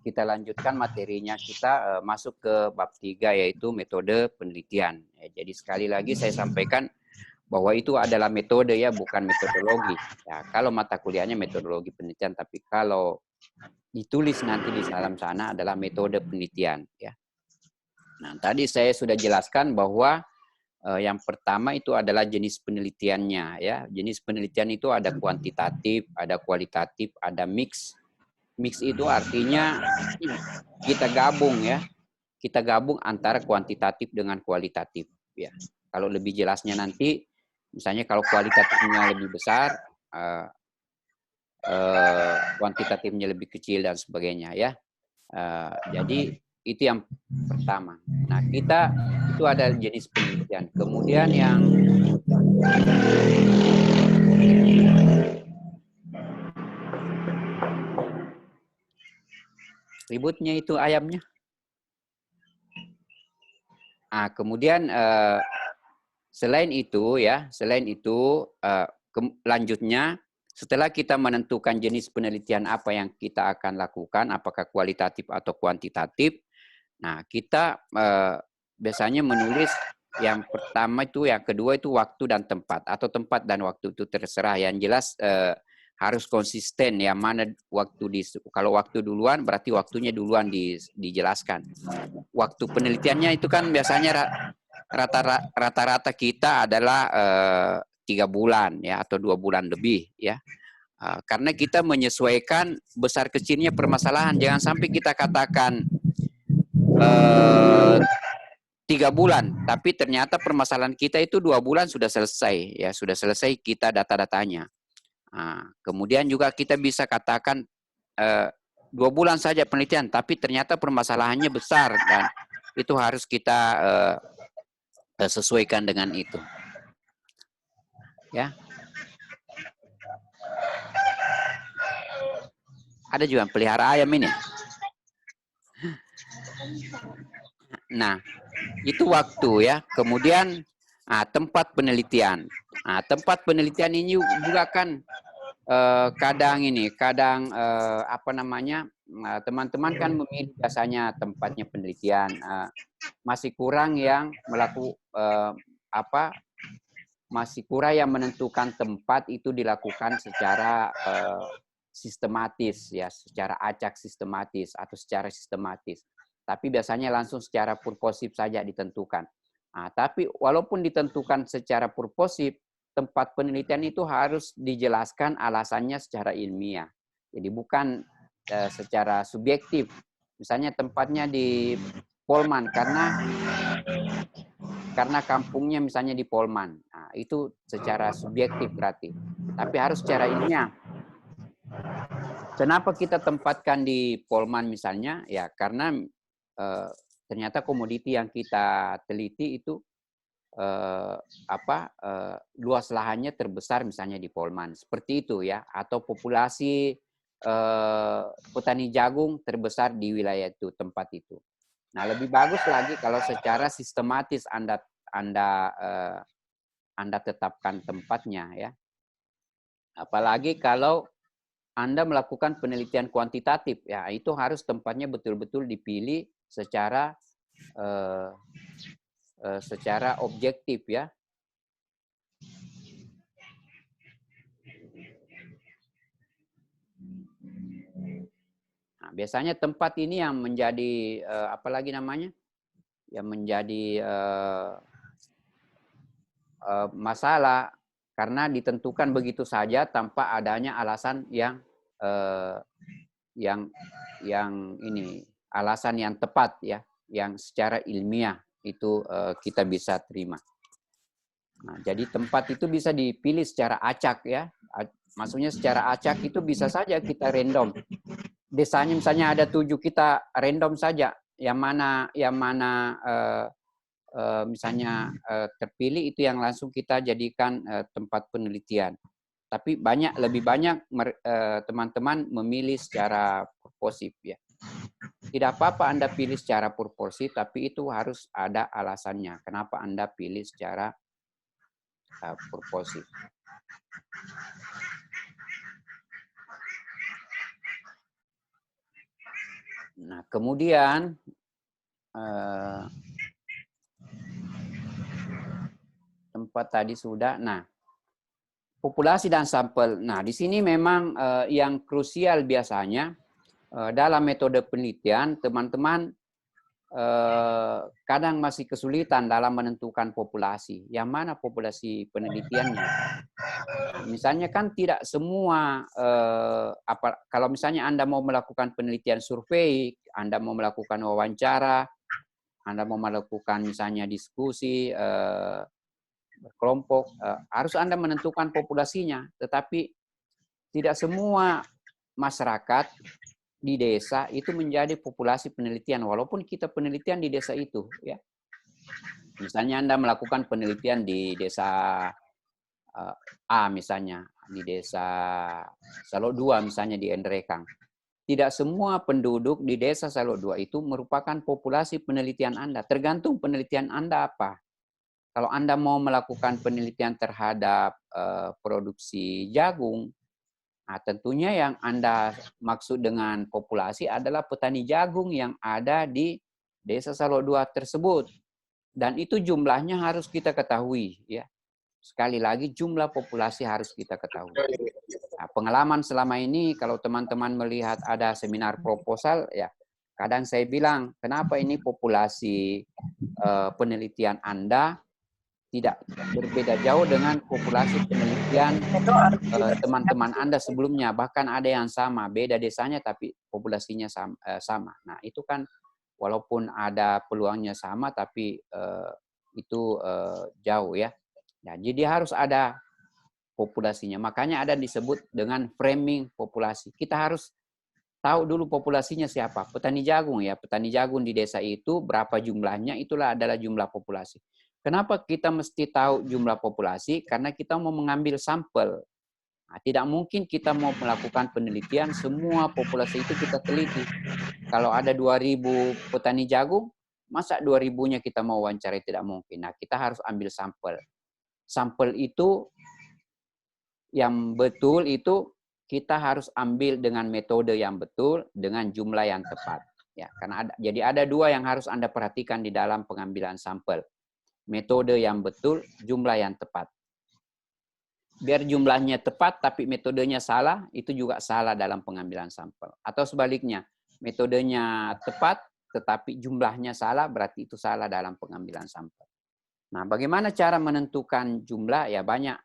kita lanjutkan materinya, kita masuk ke bab 3 yaitu metode penelitian. Jadi sekali lagi saya sampaikan bahwa itu adalah metode ya, bukan metodologi. Ya, kalau mata kuliahnya metodologi penelitian, tapi kalau ditulis nanti di dalam sana adalah metode penelitian ya. Nah, tadi saya sudah jelaskan bahwa yang pertama itu adalah jenis penelitiannya ya. Jenis penelitian itu ada kuantitatif, ada kualitatif, ada mix. Mix itu artinya kita gabung ya. Kita gabung antara kuantitatif dengan kualitatif ya. Kalau lebih jelasnya nanti, misalnya kalau kualitatifnya lebih besar, kuantitatifnya lebih kecil dan sebagainya ya. Jadi itu yang pertama. Nah, kita itu ada jenis penelitian. Kemudian yang ributnya itu ayamnya. Kemudian selain itu ya, lanjutnya setelah kita menentukan jenis penelitian apa yang kita akan lakukan, apakah kualitatif atau kuantitatif, nah kita biasanya menulis yang pertama itu, yang kedua itu waktu dan tempat, atau tempat dan waktu itu terserah. Yang jelas harus konsisten ya, mana waktu kalau waktu duluan berarti waktunya duluan dijelaskan. Waktu penelitiannya itu kan biasanya rata-rata kita adalah 3 bulan ya, atau 2 bulan lebih ya. Karena kita menyesuaikan besar kecilnya permasalahan. Jangan sampai kita katakan 3 bulan, tapi ternyata permasalahan kita itu 2 bulan sudah selesai ya, sudah selesai kita data-datanya. Kemudian juga kita bisa katakan 2 bulan saja penelitian, tapi ternyata permasalahannya besar dan itu harus kita sesuaikan dengan itu. Ya. Ada juga pelihara ayam ini. Nah, itu waktu ya. Kemudian tempat penelitian. Tempat penelitian ini juga kan kadang teman-teman kan memilih biasanya tempatnya penelitian. Masih kurang yang masih kurang yang menentukan tempat itu dilakukan secara sistematis ya, secara acak sistematis atau secara sistematis. Tapi biasanya langsung secara purposif saja ditentukan. Tapi walaupun ditentukan secara purposif, tempat penelitian itu harus dijelaskan alasannya secara ilmiah. Jadi bukan secara subjektif. Misalnya tempatnya di Polman karena kampungnya misalnya di Polman. Itu secara subjektif berarti. Tapi harus secara ilmiah. Kenapa kita tempatkan di Polman misalnya? Ya karena ternyata komoditi yang kita teliti itu luas lahannya terbesar misalnya di Polman. Seperti itu ya. Atau populasi petani jagung terbesar di wilayah itu, tempat itu. Nah, lebih bagus lagi kalau secara sistematis Anda tetapkan tempatnya ya. Apalagi kalau Anda melakukan penelitian kuantitatif, ya itu harus tempatnya betul-betul dipilih secara objektif ya. Nah, biasanya tempat ini yang menjadi yang menjadi masalah karena ditentukan begitu saja tanpa adanya alasan yang alasan yang tepat ya, yang secara ilmiah itu kita bisa terima. Nah, jadi tempat itu bisa dipilih secara acak ya. Maksudnya secara acak itu bisa saja kita random. Desanya misalnya ada 7, kita random saja. Yang mana misalnya terpilih itu yang langsung kita jadikan tempat penelitian. Tapi lebih banyak teman-teman memilih secara purposif ya. Tidak apa-apa Anda pilih secara purposif, tapi itu harus ada alasannya. Kenapa Anda pilih secara purposif. Nah, kemudian tempat tadi sudah. Nah, populasi dan sampel. Nah, di sini memang yang krusial biasanya dalam metode penelitian, teman-teman kadang masih kesulitan dalam menentukan populasi. Yang mana populasi penelitiannya? Nah, misalnya kan tidak semua, kalau misalnya Anda mau melakukan penelitian survei, Anda mau melakukan wawancara, Anda mau melakukan misalnya diskusi, berkelompok, harus Anda menentukan populasinya. Tetapi tidak semua masyarakat di desa itu menjadi populasi penelitian, walaupun kita penelitian di desa itu, ya. Misalnya Anda melakukan penelitian di desa A misalnya, di desa Salok 2 misalnya di Endrekang. Tidak semua penduduk di desa Salok 2 itu merupakan populasi penelitian Anda. Tergantung penelitian Anda apa. Kalau Anda mau melakukan penelitian terhadap produksi jagung, nah tentunya yang Anda maksud dengan populasi adalah petani jagung yang ada di desa Salok 2 tersebut. Dan itu jumlahnya harus kita ketahui, ya. Sekali lagi jumlah populasi harus kita ketahui. Nah, pengalaman selama ini kalau teman-teman melihat ada seminar proposal, ya kadang saya bilang kenapa ini populasi penelitian Anda tidak berbeda jauh dengan populasi penelitian teman-teman Anda sebelumnya, bahkan ada yang sama, beda desanya tapi populasinya sama. Nah itu kan walaupun ada peluangnya sama tapi itu jauh, ya. Nah, jadi harus ada populasinya. Makanya ada disebut dengan framing populasi. Kita harus tahu dulu populasinya siapa. Petani jagung, ya. Petani jagung di desa itu berapa jumlahnya, itulah adalah jumlah populasi. Kenapa kita mesti tahu jumlah populasi? Karena kita mau mengambil sampel. Nah, tidak mungkin kita mau melakukan penelitian, semua populasi itu kita teliti. Kalau ada 2.000 petani jagung, masa 2.000-nya kita mau wawancarai? Tidak mungkin. Nah, kita harus ambil sampel. Sampel itu yang betul itu kita harus ambil dengan metode yang betul, dengan jumlah yang tepat. Ya, karena jadi ada dua yang harus Anda perhatikan di dalam pengambilan sampel. Metode yang betul, jumlah yang tepat. Biar jumlahnya tepat tapi metodenya salah, itu juga salah dalam pengambilan sampel. Atau sebaliknya, metodenya tepat tetapi jumlahnya salah, berarti itu salah dalam pengambilan sampel. Nah, bagaimana cara menentukan jumlah? Ya banyak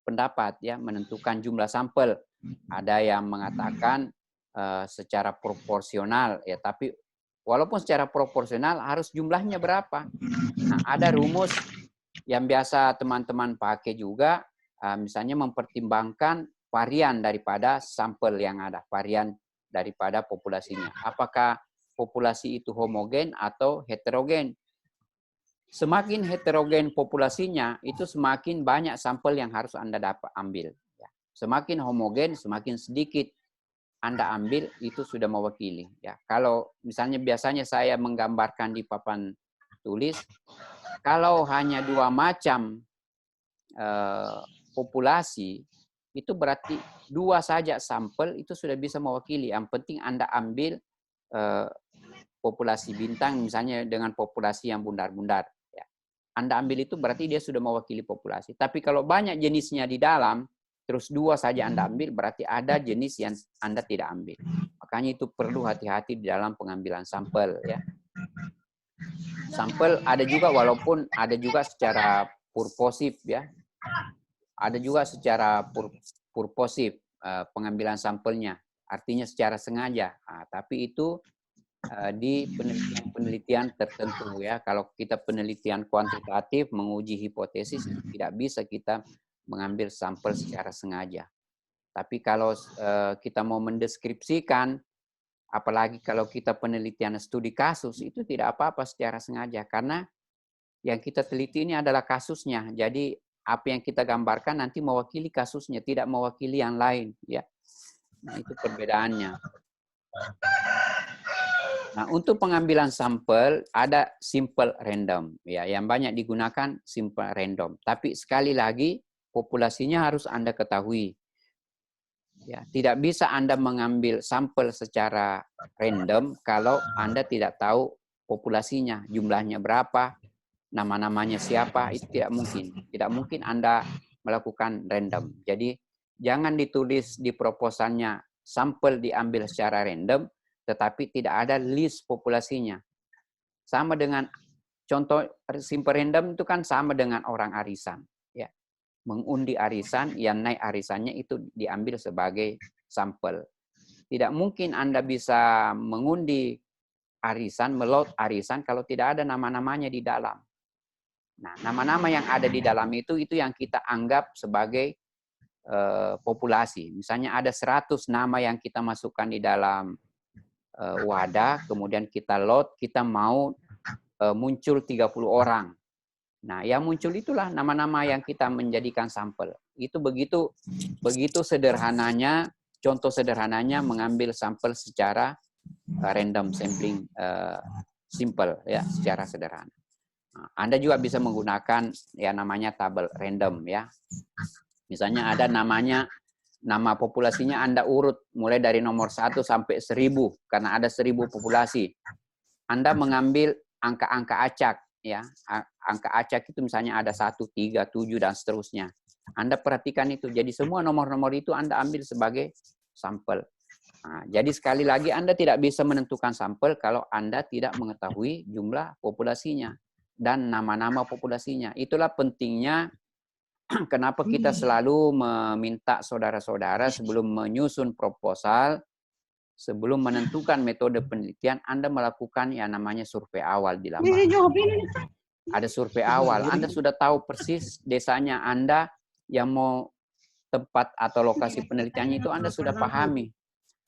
pendapat, ya, menentukan jumlah sampel. Ada yang mengatakan secara proporsional, ya, tapi walaupun secara proporsional harus jumlahnya berapa. Nah, ada rumus yang biasa teman-teman pakai juga, misalnya mempertimbangkan varian daripada sampel yang ada, varian daripada populasinya. Apakah populasi itu homogen atau heterogen? Semakin heterogen populasinya, itu semakin banyak sampel yang harus Anda dapat ambil. Semakin homogen, semakin sedikit Anda ambil, itu sudah mewakili. Ya, kalau misalnya biasanya saya menggambarkan di papan tulis, kalau hanya 2 macam populasi, itu berarti 2 saja sampel itu sudah bisa mewakili. Yang penting Anda ambil populasi bintang misalnya dengan populasi yang bundar-bundar. Anda ambil itu berarti dia sudah mewakili populasi. Tapi kalau banyak jenisnya di dalam, terus 2 saja Anda ambil, berarti ada jenis yang Anda tidak ambil. Makanya itu perlu hati-hati di dalam pengambilan sampel, ya. Sampel ada juga, walaupun ada juga secara purposif, ya. Ada juga secara purposif pengambilan sampelnya, artinya secara sengaja. Nah, tapi itu di penelitian tertentu, ya. Kalau kita penelitian kuantitatif menguji hipotesis, tidak bisa kita mengambil sampel secara sengaja. Tapi kalau kita mau mendeskripsikan, apalagi kalau kita penelitian studi kasus, itu tidak apa-apa secara sengaja, karena yang kita teliti ini adalah kasusnya. Jadi apa yang kita gambarkan nanti mewakili kasusnya, tidak mewakili yang lain, ya. Nah, itu perbedaannya. Nah, untuk pengambilan sampel ada simple random, ya, yang banyak digunakan simple random. Tapi sekali lagi populasinya harus Anda ketahui. Ya, tidak bisa Anda mengambil sampel secara random kalau Anda tidak tahu populasinya, jumlahnya berapa, nama-namanya siapa, itu tidak mungkin. Tidak mungkin Anda melakukan random. Jadi jangan ditulis di proposalnya sampel diambil secara random, tetapi tidak ada list populasinya. Sama dengan contoh simple random itu kan sama dengan orang arisan. Ya, mengundi arisan, yang naik arisannya itu diambil sebagai sampel. Tidak mungkin Anda bisa mengundi arisan, melot arisan kalau tidak ada nama-namanya di dalam. Nah, nama-nama yang ada di dalam itu yang kita anggap sebagai populasi. Misalnya ada 100 nama yang kita masukkan di dalam wadah, kemudian kita lot, kita mau muncul 30 orang. Nah, yang muncul itulah nama-nama yang kita menjadikan sampel. Itu begitu sederhananya, contoh sederhananya mengambil sampel secara random sampling simple ya, secara sederhana. Nah, Anda juga bisa menggunakan ya namanya tabel random ya. Misalnya ada nama populasinya Anda urut mulai dari nomor 1 sampai 1000 karena ada 1000 populasi. Anda mengambil angka-angka acak ya, angka acak itu misalnya ada 1, 3, 7 dan seterusnya. Anda perhatikan itu. Jadi semua nomor-nomor itu Anda ambil sebagai sampel. Nah, jadi sekali lagi Anda tidak bisa menentukan sampel kalau Anda tidak mengetahui jumlah populasinya dan nama-nama populasinya. Itulah pentingnya kenapa kita selalu meminta saudara-saudara sebelum menyusun proposal, sebelum menentukan metode penelitian, Anda melakukan yang namanya survei awal di lapangan. Ada survei awal, Anda sudah tahu persis desanya Anda yang mau tempat atau lokasi penelitiannya itu Anda sudah pahami.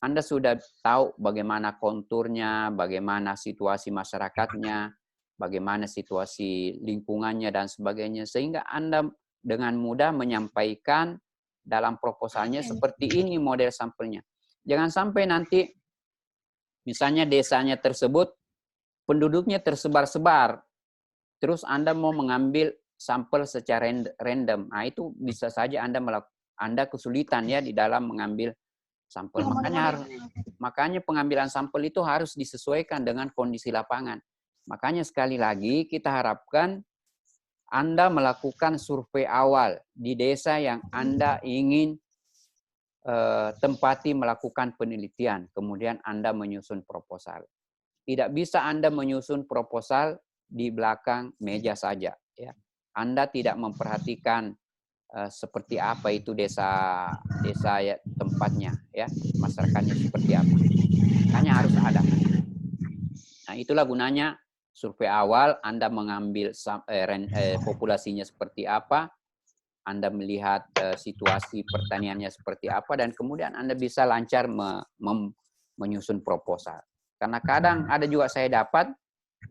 Anda sudah tahu bagaimana konturnya, bagaimana situasi masyarakatnya, bagaimana situasi lingkungannya dan sebagainya. Sehingga Anda dengan mudah menyampaikan dalam proposalnya seperti ini model sampelnya. Jangan sampai nanti misalnya desanya tersebut penduduknya tersebar-sebar, terus Anda mau mengambil sampel secara random. Nah, itu bisa saja Anda kesulitan ya di dalam mengambil sampel. Makanya pengambilan sampel itu harus disesuaikan dengan kondisi lapangan. Makanya sekali lagi kita harapkan Anda melakukan survei awal di desa yang Anda ingin tempati melakukan penelitian, kemudian Anda menyusun proposal. Tidak bisa Anda menyusun proposal di belakang meja saja. Ya. Anda tidak memperhatikan seperti apa itu desa tempatnya, ya masyarakatnya seperti apa. Hanya harus ada. Nah, itulah gunanya survei awal. Anda mengambil populasinya seperti apa, Anda melihat situasi pertaniannya seperti apa, dan kemudian Anda bisa lancar menyusun proposal. Karena kadang ada juga saya dapat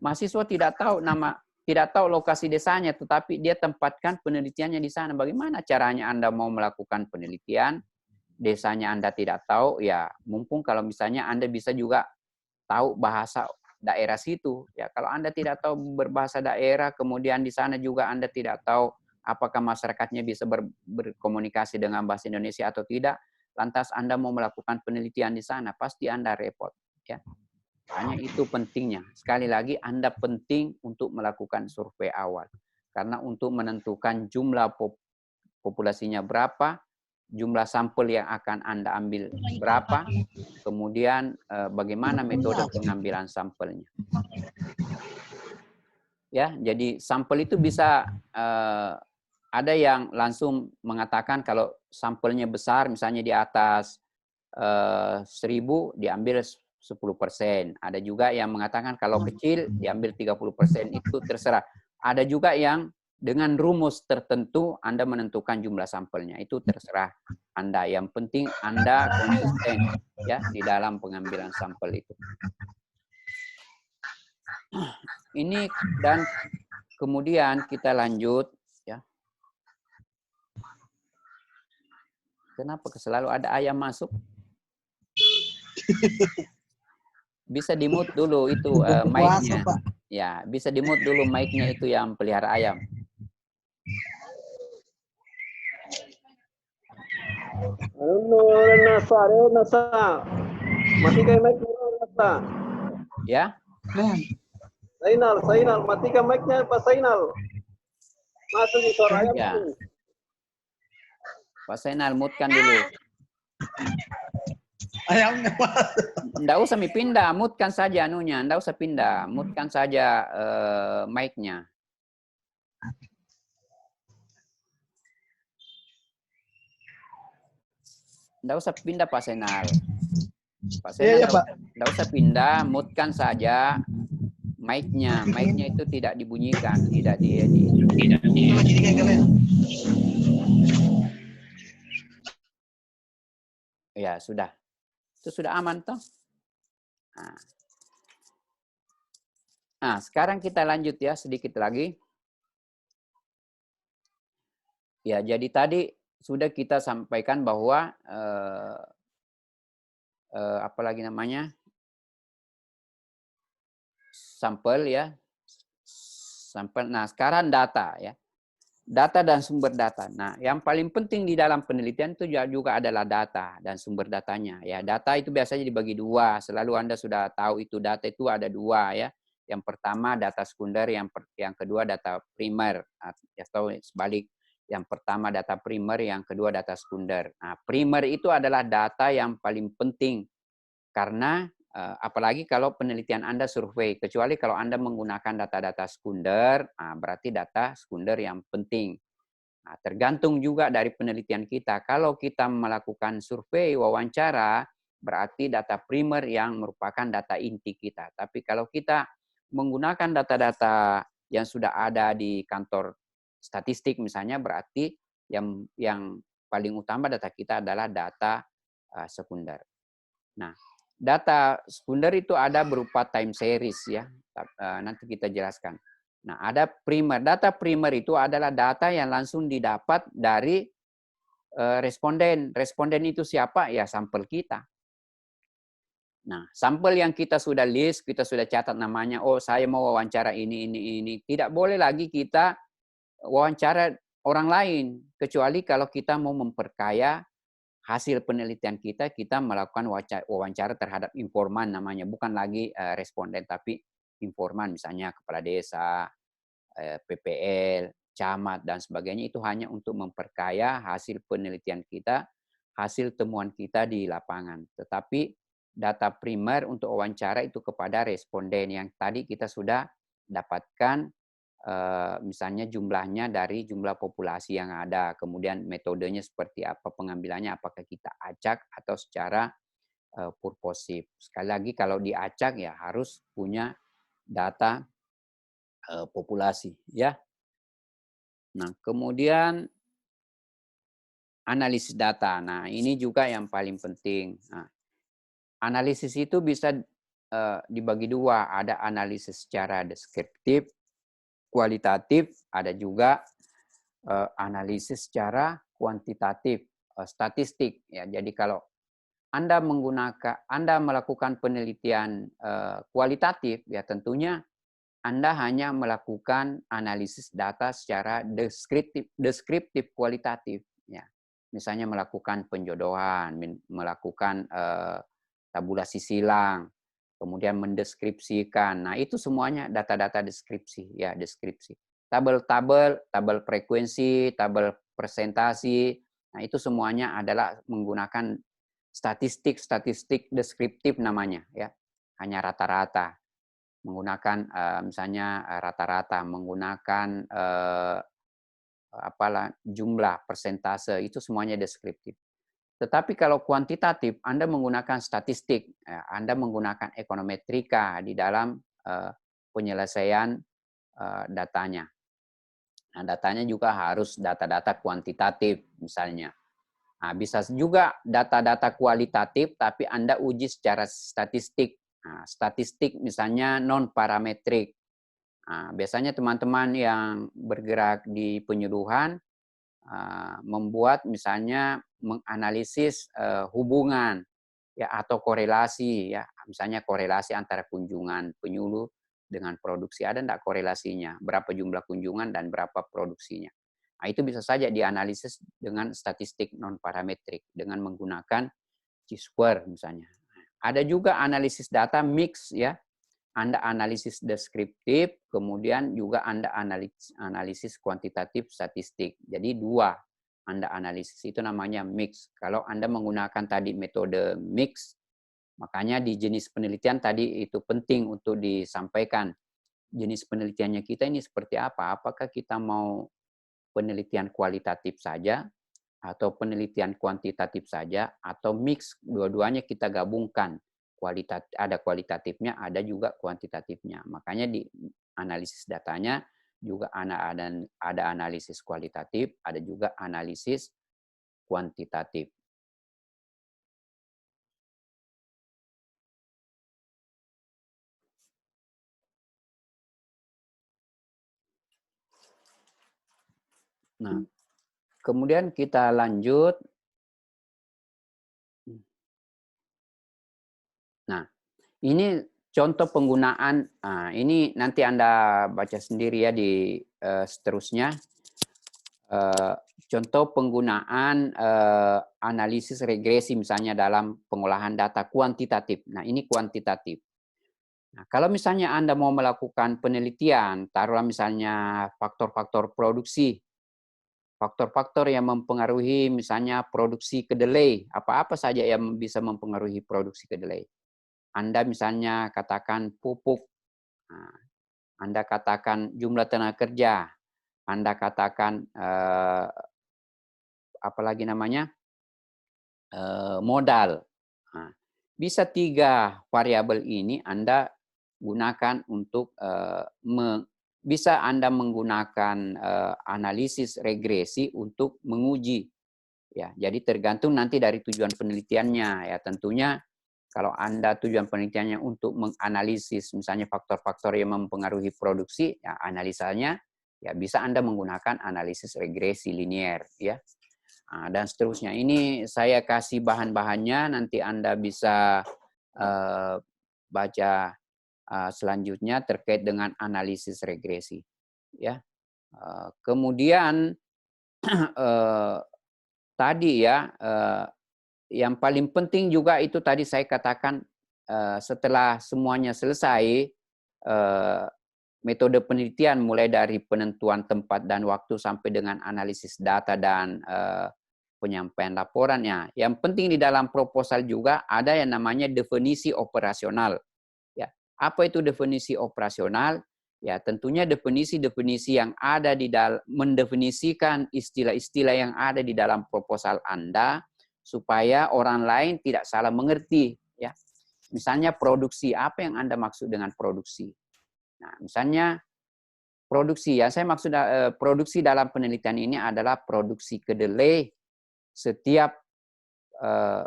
mahasiswa tidak tahu lokasi desanya, tetapi dia tempatkan penelitiannya di sana. Bagaimana caranya Anda mau melakukan penelitian, desanya Anda tidak tahu, ya mumpung kalau misalnya Anda bisa juga tahu bahasa daerah situ. Ya, kalau Anda tidak tahu berbahasa daerah, kemudian di sana juga Anda tidak tahu apakah masyarakatnya bisa berkomunikasi dengan bahasa Indonesia atau tidak, lantas Anda mau melakukan penelitian di sana, pasti Anda repot. Ya. Hanya itu pentingnya. Sekali lagi, Anda penting untuk melakukan survei awal. Karena untuk menentukan jumlah populasinya berapa, jumlah sampel yang akan Anda ambil berapa, kemudian bagaimana metode pengambilan sampelnya. Ya, jadi sampel itu bisa ada yang langsung mengatakan kalau sampelnya besar, misalnya di atas 1000 diambil 10%. Ada juga yang mengatakan kalau kecil diambil 30%, itu terserah. Ada juga yang dengan rumus tertentu Anda menentukan jumlah sampelnya. Itu terserah Anda. Yang penting Anda konsisten ya di dalam pengambilan sampel itu. Ini dan kemudian kita lanjut ya. Kenapa selalu ada ayam masuk? Bisa di-mute dulu itu mic-nya. Ya, bisa di-mute dulu mic-nya itu yang pelihara ayam. Ano, nasa, nasa. Matikan mic mo, nasa. Ya, Sainal, matikan mic-nya Pak Sainal. Masuk di suara ayam ya. tuh. Pak Zainal, mutkan dulu. Ayamnya Mas. Nggak usah pindah, mutkan saja anunya. Nggak usah pindah, mutkan saja mic-nya. Nggak usah pindah Pak Zainal. Pak Zainal, Iya, Pak. nggak usah pindah, mutkan saja mic-nya. Mic-nya itu tidak dibunyikan, tidak diedit. Ya, sudah. Itu sudah aman toh? Nah, sekarang kita lanjut ya sedikit lagi. Ya, jadi tadi sudah kita sampaikan bahwa apalagi namanya sampel ya, sampel. Nah, sekarang data ya, data dan sumber data. Nah, yang paling penting di dalam penelitian itu juga adalah data dan sumber datanya. Ya, data itu biasanya dibagi dua. Selalu Anda sudah tahu itu data itu ada dua ya. Yang pertama data sekunder, yang kedua data primer atau sebalik. Yang pertama data primer, yang kedua data sekunder. Nah, primer itu adalah data yang paling penting karena apalagi kalau penelitian Anda survei, kecuali kalau Anda menggunakan data-data sekunder, berarti data sekunder yang penting. Nah, tergantung juga dari penelitian kita. Kalau kita melakukan survei, wawancara, berarti data primer yang merupakan data inti kita. Tapi kalau kita menggunakan data-data yang sudah ada di kantor statistik misalnya, berarti yang paling utama data kita adalah data sekunder. Nah, data sekunder itu ada berupa time series ya. Nanti kita jelaskan. Nah, ada primer. Data primer itu adalah data yang langsung didapat dari responden. Responden itu siapa? Ya, sampel kita. Nah, sampel yang kita sudah list, kita sudah catat namanya, oh saya mau wawancara ini. Tidak boleh lagi kita wawancara orang lain, kecuali kalau kita mau memperkaya hasil penelitian kita, kita melakukan wawancara terhadap informan namanya, bukan lagi responden, tapi informan, misalnya kepala desa, PPL, camat, dan sebagainya, itu hanya untuk memperkaya hasil penelitian kita, hasil temuan kita di lapangan. Tetapi data primer untuk wawancara itu kepada responden yang tadi kita sudah dapatkan, misalnya jumlahnya dari jumlah populasi yang ada, kemudian metodenya seperti apa, pengambilannya apakah kita acak atau secara purposif. Sekali lagi kalau diacak ya harus punya data populasi ya. Nah, kemudian analisis data. Nah, ini juga yang paling penting. Nah, analisis itu bisa dibagi dua, ada analisis secara deskriptif, kualitatif, ada juga analisis secara kuantitatif, statistik ya. Jadi kalau Anda melakukan penelitian kualitatif ya, tentunya Anda hanya melakukan analisis data secara deskriptif kualitatif ya. Misalnya melakukan penjodohan, melakukan tabulasi silang, kemudian mendeskripsikan. Nah, itu semuanya data-data deskripsi ya, deskripsi. Tabel frekuensi, tabel presentasi. Nah, itu semuanya adalah menggunakan statistik deskriptif namanya ya. Hanya rata-rata. Menggunakan misalnya rata-rata, menggunakan jumlah, persentase, itu semuanya deskriptif. Tetapi kalau kuantitatif, Anda menggunakan statistik, Anda menggunakan ekonometrika di dalam penyelesaian datanya. Nah, datanya juga harus data-data kuantitatif misalnya. Nah, bisa juga data-data kualitatif, tapi Anda uji secara statistik. Nah, statistik misalnya non-parametrik. Nah, biasanya teman-teman yang bergerak di penyuluhan membuat misalnya menganalisis hubungan ya atau korelasi ya, misalnya korelasi antara kunjungan penyuluh dengan produksi, ada enggak korelasinya, berapa jumlah kunjungan dan berapa produksinya. Nah, itu bisa saja dianalisis dengan statistik non-parametrik dengan menggunakan chi-square misalnya. Ada juga analisis data mix ya. Anda analisis deskriptif, kemudian juga Anda analisis kuantitatif statistik. Jadi dua Anda analisis, itu namanya mix. Kalau Anda menggunakan tadi metode mix, makanya di jenis penelitian tadi itu penting untuk disampaikan. Jenis penelitiannya kita ini seperti apa? Apakah kita mau penelitian kualitatif saja, atau penelitian kuantitatif saja, atau mix dua-duanya kita gabungkan. Ada kualitatifnya, ada juga kuantitatifnya. Makanya di analisis datanya juga ada analisis kualitatif, ada juga analisis kuantitatif. Nah, kemudian kita lanjut. Nah, ini contoh penggunaan. Nah, ini nanti Anda baca sendiri ya di seterusnya. Contoh penggunaan analisis regresi misalnya dalam pengolahan data kuantitatif. Nah, ini kuantitatif. Nah, kalau misalnya Anda mau melakukan penelitian, taruhlah misalnya faktor-faktor produksi, faktor-faktor yang mempengaruhi misalnya produksi kedelai, apa-apa saja yang bisa mempengaruhi produksi kedelai. Anda misalnya katakan pupuk, Anda katakan jumlah tenaga kerja, Anda katakan apalagi namanya modal. Nah, bisa 3 variabel ini Anda gunakan untuk bisa Anda menggunakan analisis regresi untuk menguji. Ya, jadi tergantung nanti dari tujuan penelitiannya ya. Tentunya kalau Anda tujuan penelitiannya untuk menganalisis misalnya faktor-faktor yang mempengaruhi produksi, ya analisanya ya bisa Anda menggunakan analisis regresi linier ya. Dan seterusnya. Ini saya kasih bahan-bahannya, nanti Anda bisa baca selanjutnya terkait dengan analisis regresi. Ya, kemudian tadi ya, yang paling penting juga itu tadi saya katakan setelah semuanya selesai, metode penelitian mulai dari penentuan tempat dan waktu sampai dengan analisis data dan penyampaian laporannya. Yang penting di dalam proposal juga ada yang namanya definisi operasional. Ya, apa itu definisi operasional? Ya, tentunya definisi-definisi yang ada di dalam mendefinisikan istilah-istilah yang ada di dalam proposal Anda supaya orang lain tidak salah mengerti. Ya, misalnya produksi, apa yang Anda maksud dengan produksi? Nah, misalnya produksi ya, saya maksud produksi dalam penelitian ini adalah produksi kedelai setiap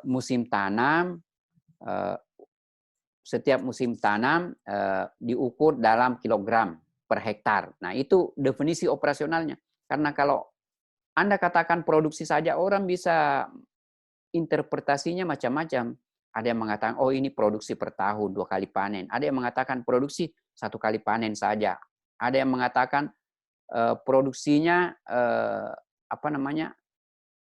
musim tanam, diukur dalam kilogram per hektar. Nah, itu definisi operasionalnya. Karena kalau Anda katakan produksi saja, orang bisa interpretasinya macam-macam. Ada yang mengatakan, oh ini produksi per tahun, 2 kali panen. Ada yang mengatakan produksi 1 kali panen saja. Ada yang mengatakan produksinya apa namanya,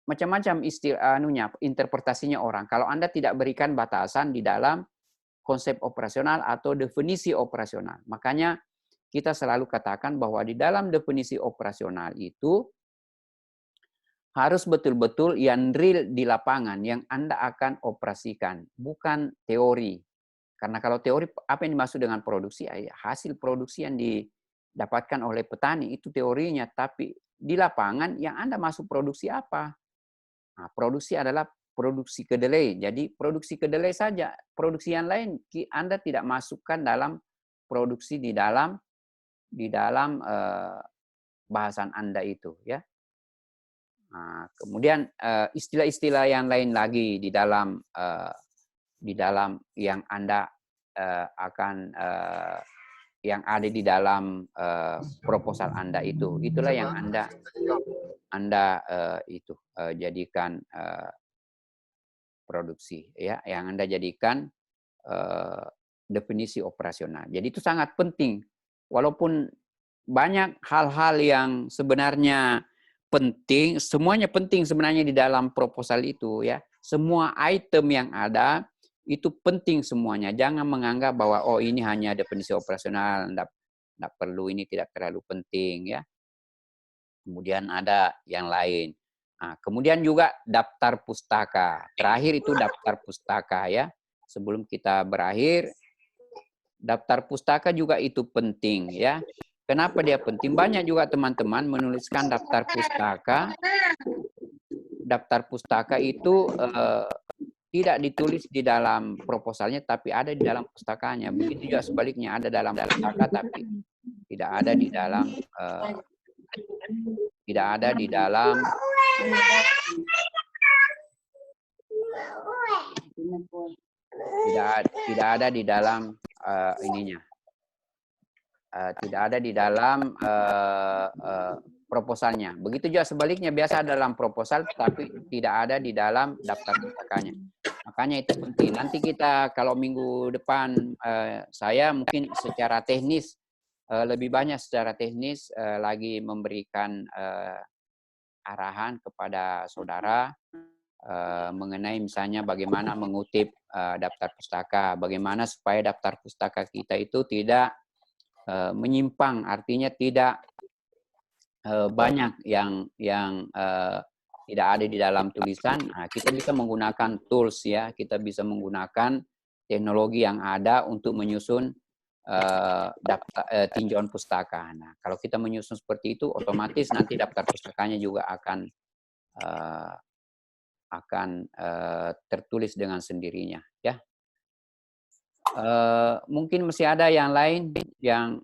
macam-macam istilah interpretasinya orang. Kalau Anda tidak berikan batasan di dalam konsep operasional atau definisi operasional. Makanya kita selalu katakan bahwa di dalam definisi operasional itu harus betul-betul yang real di lapangan, yang Anda akan operasikan, bukan teori. Karena kalau teori, apa yang dimaksud dengan produksi? Hasil produksi yang didapatkan oleh petani, itu teorinya. Tapi di lapangan, yang Anda masuk produksi apa? Nah, produksi adalah produksi kedelai. Jadi produksi kedelai saja. Produksi yang lain Anda tidak masukkan dalam produksi di dalam bahasan Anda itu, ya. Nah, kemudian istilah-istilah yang lain lagi di dalam yang Anda akan yang ada di dalam proposal Anda itu. Itulah yang Anda itu jadikan produksi ya, yang Anda jadikan definisi operasional. Jadi itu sangat penting. Walaupun banyak hal-hal yang sebenarnya penting, semuanya penting sebenarnya di dalam proposal itu ya. Semua item yang ada itu penting semuanya. Jangan menganggap bahwa oh ini hanya definisi operasional, enggak perlu, ini tidak terlalu penting ya. Kemudian ada yang lain. Nah, kemudian juga daftar pustaka. Terakhir itu daftar pustaka ya. Sebelum kita berakhir, daftar pustaka juga itu penting ya. Kenapa dia penting? Banyak juga teman-teman menuliskan daftar pustaka. Daftar pustaka itu tidak ditulis di dalam proposalnya, tapi ada di dalam pustakanya. Begitu juga sebaliknya, ada dalam pustaka, tapi tidak ada di dalam tidak ada di dalam tidak ada di dalam ininya. Tidak ada di dalam proposalnya. Begitu juga sebaliknya, biasa dalam proposal tapi tidak ada di dalam daftar pustakanya. Makanya itu penting. Nanti kita kalau minggu depan saya mungkin secara teknis lebih banyak secara teknis lagi memberikan arahan kepada saudara mengenai misalnya bagaimana mengutip daftar pustaka, bagaimana supaya daftar pustaka kita itu tidak menyimpang, artinya tidak banyak yang tidak ada di dalam tulisan. Nah, kita bisa menggunakan tools ya, kita bisa menggunakan teknologi yang ada untuk menyusun tinjauan pustaka. Nah, kalau kita menyusun seperti itu, otomatis nanti daftar pustakanya juga akan tertulis dengan sendirinya ya. Mungkin masih ada yang lain yang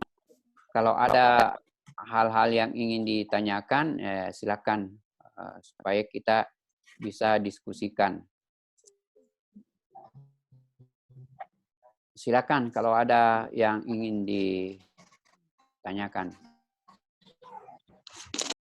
kalau ada hal-hal yang ingin ditanyakan, silakan supaya kita bisa diskusikan. Silakan kalau ada yang ingin ditanyakan.